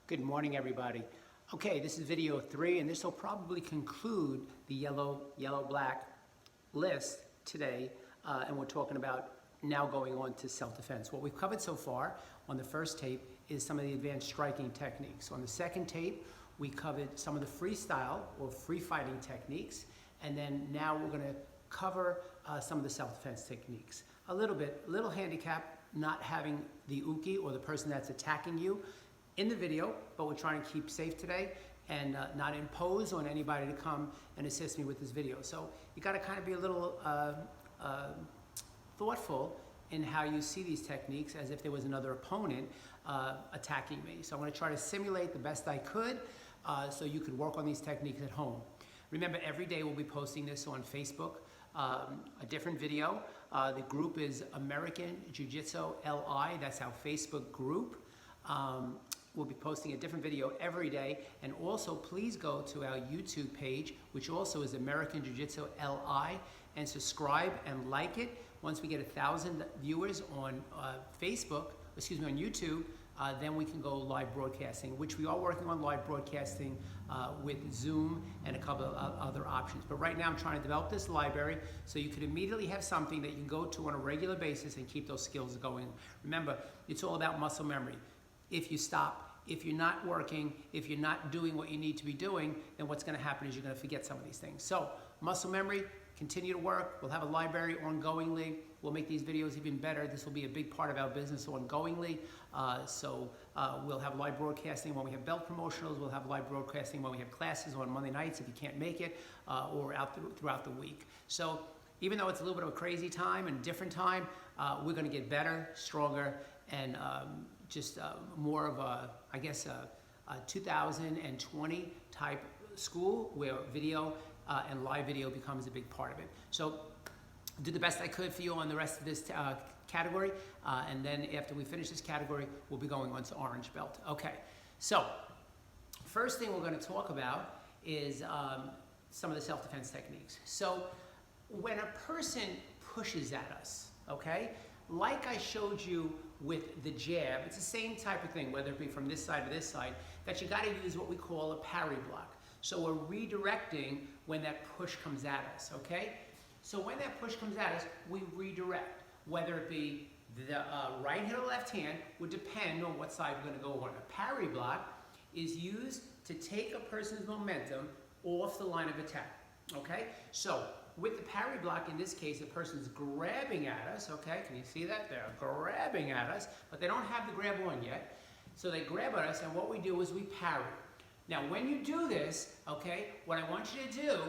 Good morning, everybody. Okay, this is video 3, and this will probably conclude the yellow-black list today, and we're talking about now going on to self-defense. What we've covered so far on the first tape is some of the advanced striking techniques. On the second tape, we covered some of the freestyle or free fighting techniques, and then now we're going to cover some of the self-defense techniques. A little handicap not having the uke or the person that's attacking you in the video, but we're trying to keep safe today and not impose on anybody to come and assist me with this video. So you got to kind of be a little thoughtful in how you see these techniques as if there was another opponent attacking me. So I'm going to try to simulate the best I could so you could work on these techniques at home. Remember, every day we'll be posting this on Facebook, a different video. The group is American Jiu-Jitsu LI. That's our Facebook group. We'll be posting a different video every day, and also please go to our YouTube page, which also is American Jiu-Jitsu LI, and subscribe and like it. Once we get 1,000 viewers on on YouTube, then we can go live broadcasting, which we are working on live broadcasting with Zoom and a couple of other options. But right now I'm trying to develop this library so you could immediately have something that you can go to on a regular basis and keep those skills going. Remember, it's all about muscle memory. If you stop, if you're not working, if you're not doing what you need to be doing, then what's going to happen is you're going to forget some of these things. So muscle memory, continue to work. We'll have a library ongoingly. We'll make these videos even better. This will be a big part of our business ongoingly. We'll have live broadcasting when we have belt promotionals. We'll have live broadcasting when we have classes on Monday nights if you can't make it, or throughout the week. So even though it's a little bit of a crazy time and different time, we're going to get better, stronger, and just more of a, I guess, a 2020 type school where video and live video becomes a big part of it. So did the best I could for you on the rest of this category, and then after we finish this category, we'll be going on to orange belt. Okay, so first thing we're going to talk about is some of the self-defense techniques. So when a person pushes at us, okay, like I showed you with the jab, it's the same type of thing, whether it be from this side or this side, that you got to use what we call a parry block. So we're redirecting when that push comes at us, okay? So when that push comes at us, we redirect, whether it be the right hand or left hand would depend on what side we're going to go on. A parry block is used to take a person's momentum off the line of attack, okay? So with the parry block, in this case, the person's grabbing at us, okay? Can you see that? They're grabbing at us, but they don't have the grab on yet. So they grab at us, and what we do is we parry. Now, when you do this, okay, what I want you to do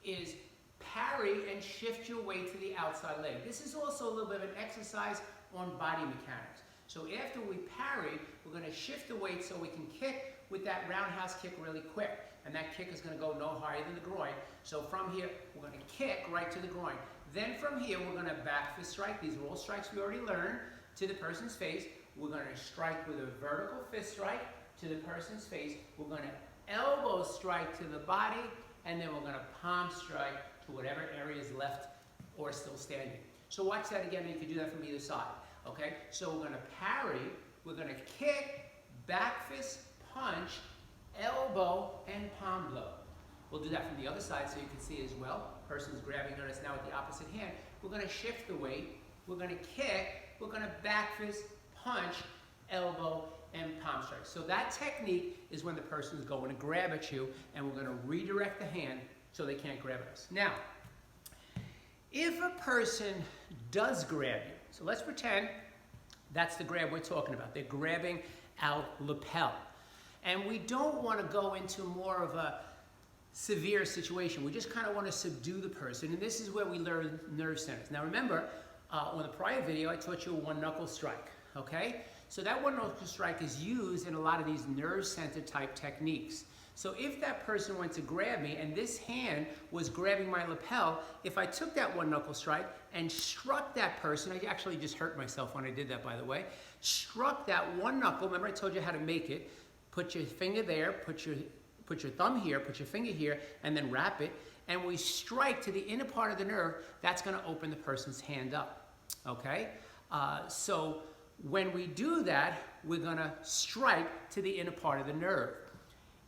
is parry and shift your weight to the outside leg. This is also a little bit of an exercise on body mechanics. So after we parry, we're going to shift the weight so we can kick with that roundhouse kick really quick. And that kick is going to go no higher than the groin. So from here, we're going to kick right to the groin. Then from here, we're going to back fist strike. These are all strikes we already learned to the person's face. We're going to strike with a vertical fist strike to the person's face. We're going to elbow strike to the body. And then we're going to palm strike to whatever area is left or still standing. So watch that again, and you can do that from either side. Okay? So we're going to parry. We're going to kick, back fist, punch, elbow, and palm blow. We'll do that from the other side so you can see as well. Person's grabbing at us now with the opposite hand. We're going to shift the weight. We're going to kick. We're going to back fist, punch, elbow, and palm strike. So that technique is when the person is going to grab at you, and we're going to redirect the hand so they can't grab at us. Now, if a person does grab you, so let's pretend that's the grab we're talking about. They're grabbing our lapel. And we don't want to go into more of a severe situation. We just kind of want to subdue the person. And this is where we learn nerve centers. Now remember, on the prior video, I taught you a one knuckle strike, okay? So that one knuckle strike is used in a lot of these nerve center type techniques. So if that person went to grab me and this hand was grabbing my lapel, if I took that one knuckle strike and struck that person, I actually just hurt myself when I did that, by the way, struck that one knuckle, remember I told you how to make it, put your finger there, put your thumb here, put your finger here, and then wrap it, and we strike to the inner part of the nerve, that's going to open the person's hand up, okay? So when we do that, we're gonna strike to the inner part of the nerve.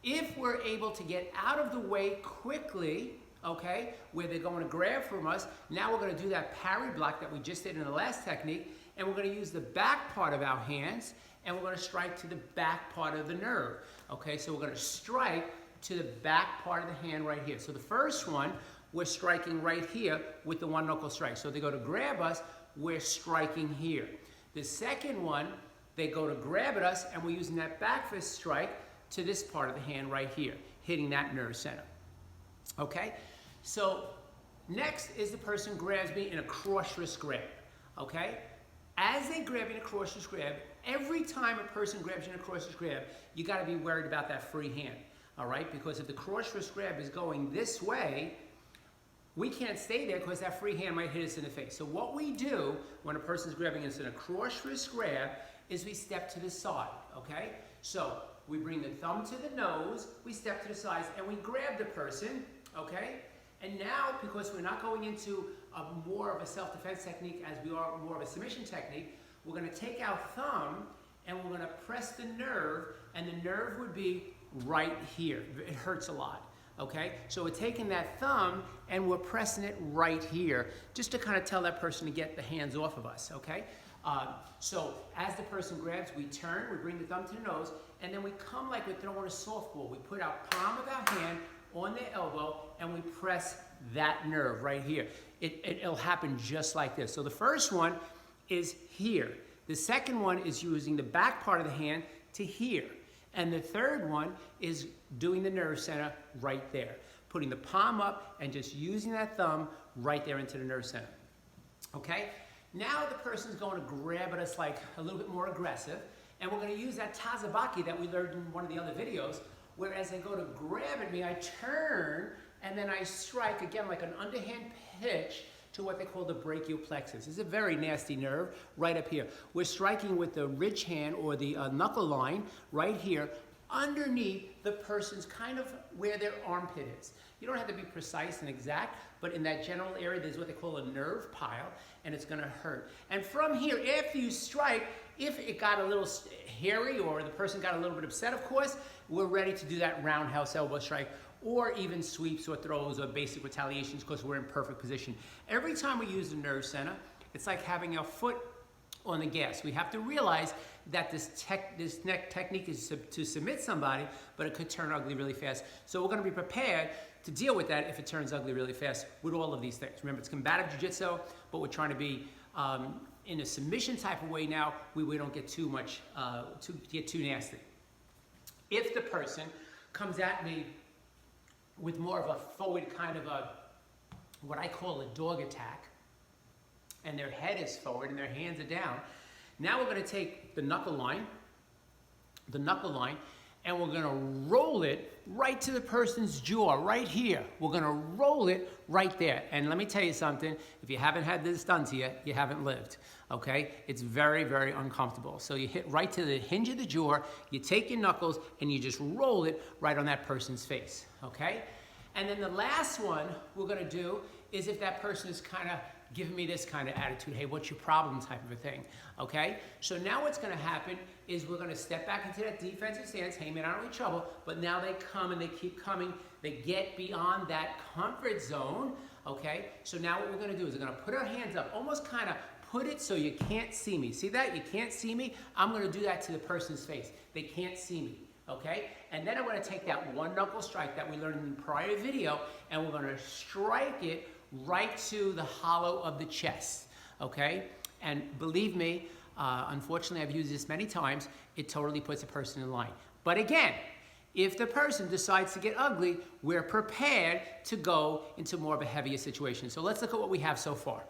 If we're able to get out of the way quickly, okay, where they're going to grab from us, now we're going to do that parry block that we just did in the last technique, and we're going to use the back part of our hands, and we're going to strike to the back part of the nerve. Okay, so we're going to strike to the back part of the hand right here. So the first one, we're striking right here with the one knuckle strike. So they go to grab us, we're striking here. The second one, they go to grab at us, and we're using that back fist strike to this part of the hand right here, hitting that nerve center. Okay, so next is the person grabs me in a cross wrist grab. Okay, as they grab in a cross wrist grab, every time a person grabs you in a cross wrist grab, you got to be worried about that free hand. All right, because if the cross wrist grab is going this way, we can't stay there because that free hand might hit us in the face. So what we do when a person's grabbing us in a cross wrist grab is we step to the side. Okay, so we bring the thumb to the nose, we step to the sides, and we grab the person, okay? And now, because we're not going into more of a self-defense technique as we are more of a submission technique, we're gonna take our thumb and we're gonna press the nerve, and the nerve would be right here. It hurts a lot, okay? So we're taking that thumb and we're pressing it right here, just to kind of tell that person to get the hands off of us, okay? So as the person grabs, we turn, we bring the thumb to the nose, and then we come like we're throwing a softball. We put our palm of our hand on the elbow, and we press that nerve right here. It'll happen just like this. So the first one is here. The second one is using the back part of the hand to here. And the third one is doing the nerve center right there. Putting the palm up and just using that thumb right there into the nerve center. Okay? Now the person's going to grab at us like a little bit more aggressive, and we're going to use that tazabaki that we learned in one of the other videos, where as they go to grab at me, I turn, and then I strike, again, like an underhand pitch to what they call the brachial plexus. It's a very nasty nerve right up here. We're striking with the ridge hand or the knuckle line right here, underneath the person's kind of where their armpit is. You don't have to be precise and exact, but in that general area, there's what they call a nerve pile, and it's gonna hurt. And from here, after you strike, if it got a little hairy or the person got a little bit upset, of course, we're ready to do that roundhouse elbow strike, or even sweeps or throws or basic retaliations because we're in perfect position. Every time we use the nerve center, it's like having our foot on the gas. We have to realize that this neck technique is to submit somebody, but it could turn ugly really fast. So we're going to be prepared to deal with that if it turns ugly really fast with all of these things. Remember, it's combative jiu-jitsu, but we're trying to be in a submission type of way now. We don't get too much, get too nasty. If the person comes at me with more of a forward kind of what I call a dog attack, and their head is forward and their hands are down, now we're going to take the knuckle line, and we're going to roll it right to the person's jaw, right here. We're going to roll it right there. And let me tell you something, if you haven't had this done to you, you haven't lived, okay? It's very, very uncomfortable. So you hit right to the hinge of the jaw, you take your knuckles, and you just roll it right on that person's face, okay? And then the last one we're going to do is if that person is kind of giving me this kind of attitude, hey, what's your problem type of a thing, okay? So now what's going to happen is we're going to step back into that defensive stance. Hey, man, I don't need trouble, but now they come and they keep coming. They get beyond that comfort zone, okay? So now what we're going to do is we're going to put our hands up, almost kind of put it so you can't see me. See that? You can't see me? I'm going to do that to the person's face. They can't see me, okay? And then I'm going to take that one knuckle strike that we learned in the prior video, and we're going to strike it right to the hollow of the chest, okay? And believe me, unfortunately, I've used this many times, it totally puts a person in line. But again, if the person decides to get ugly, we're prepared to go into more of a heavier situation. So let's look at what we have so far.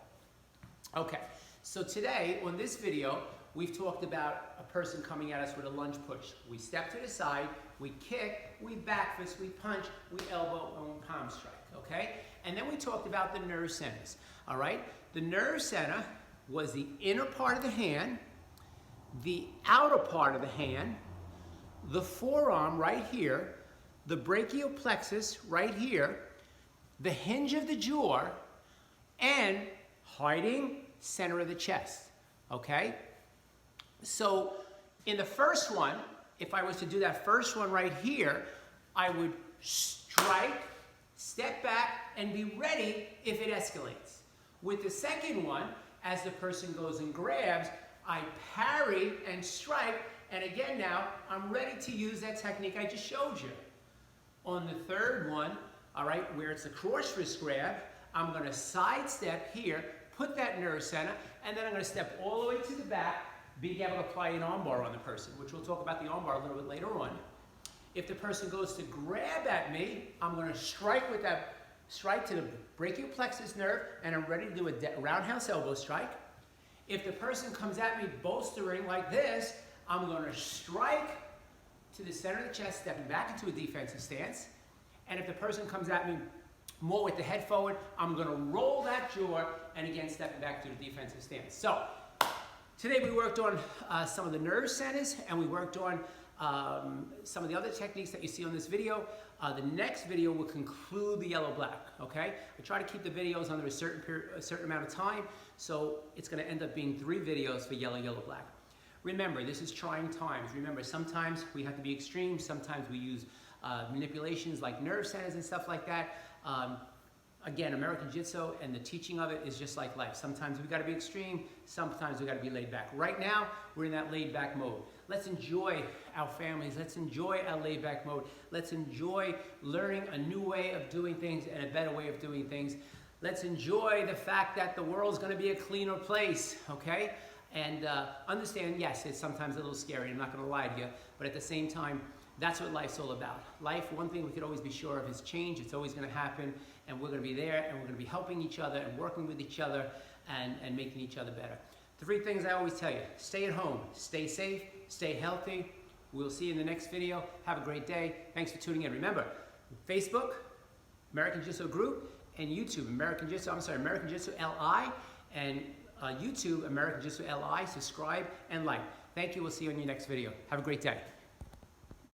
Okay, so today, on this video, we've talked about a person coming at us with a lunge push. We step to the side, we kick, we back fist, we punch, we elbow, and we palm strike, okay? And then we talked about the nerve centers, all right? The nerve center was the inner part of the hand, the outer part of the hand, the forearm right here, the brachial plexus right here, the hinge of the jaw, and hiding center of the chest, okay? So In the first one, if I was to do that first one right here, I would strike, step back, and be ready if it escalates. With the second one, as the person goes and grabs, I parry and strike, and again now, I'm ready to use that technique I just showed you. On the third one, all right, where it's a cross wrist grab, I'm gonna sidestep here, put that nerve center, and then I'm gonna step all the way to the back, being able to apply an armbar on the person, which we'll talk about the armbar a little bit later on. If the person goes to grab at me, I'm gonna strike with that, strike to the brachial plexus nerve, and I'm ready to do a roundhouse elbow strike. If the person comes at me bolstering like this, I'm gonna strike to the center of the chest, stepping back into a defensive stance. And if the person comes at me more with the head forward, I'm gonna roll that jaw, and again, stepping back to the defensive stance. So, today we worked on some of the nerve centers, and we worked on some of the other techniques that you see on this video. The next video will conclude the yellow-black, okay? I try to keep the videos under a certain amount of time, so it's gonna end up being 3 videos for yellow-black. Remember, this is trying times. Remember, sometimes we have to be extreme, sometimes we use manipulations like nerve centers and stuff like that. Again, American Jiu-Jitsu and the teaching of it is just like life. Sometimes we gotta be extreme, sometimes we gotta be laid back. Right now, we're in that laid back mode. Let's enjoy our families, let's enjoy our laid back mode. Let's enjoy learning a new way of doing things and a better way of doing things. Let's enjoy the fact that the world's gonna be a cleaner place, okay? And understand, yes, it's sometimes a little scary, I'm not gonna lie to you, but at the same time, that's what life's all about. Life, one thing we could always be sure of is change. It's always gonna happen, and we're gonna be there, and we're gonna be helping each other and working with each other and making each other better. 3 things I always tell you: stay at home, stay safe, stay healthy. We'll see you in the next video. Have a great day. Thanks for tuning in. Remember, Facebook, American Jiu-Jitsu Group, and YouTube, American Jiu-Jitsu LI, and YouTube, American Jiu-Jitsu LI. Subscribe and like. Thank you. We'll see you in your next video. Have a great day.